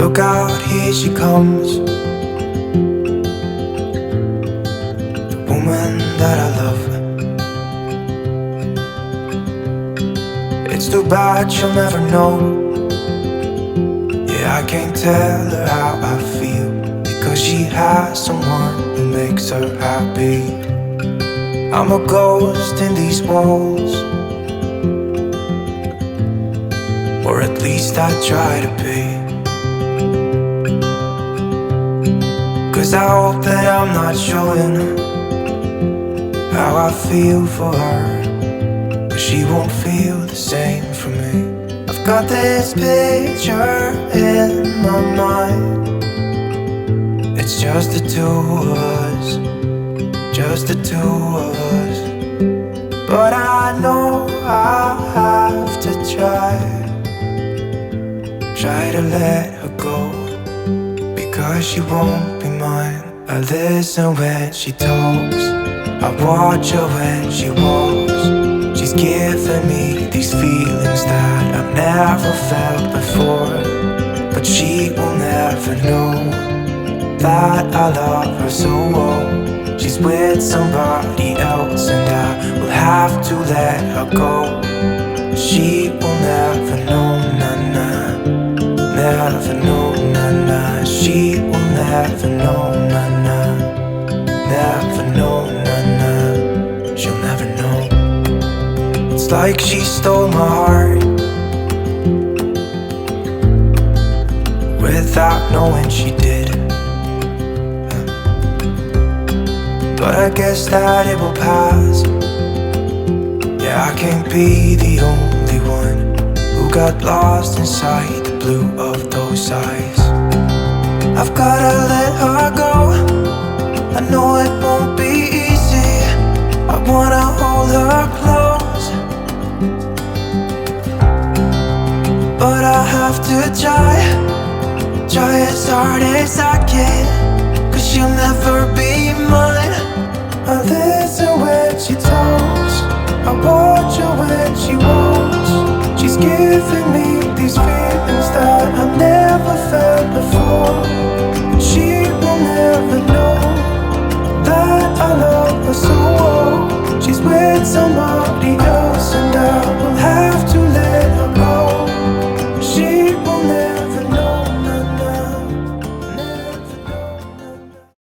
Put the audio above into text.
Look out, here she comes, the woman that I love. It's too bad she'll never know. Yeah, I can't tell her how I feel, because she has someone who makes her happy. I'm a ghost in these walls, or at least I try to be. 'Cause I hope that I'm not showing how I feel for her, but she won't feel the same for me. I've got this picture in my mind. It's just the two of us, just the two of us. But I know I have to try to let her go, because she won't be mine. I listen when she talks, I watch her when she walks. She's giving me these feelings that I've never felt before, but she will never know that I love her so well. She's with somebody else and I will have to let her go. She will never know, nah-nah, never know, nah-nah. She will never know, nah-nah, never know, nah-nah. She'll never know. It's like she stole my heart without knowing she did. But I guess that it will pass. Yeah, I can't be the only one who got lost inside the blue of those eyes. I've gotta let her go, I know it won't be easy. I wanna hold her close, but I have to try as hard as I can, 'cause she'll never be mine. I listen when she talks, I watch her when she walks. She's giving me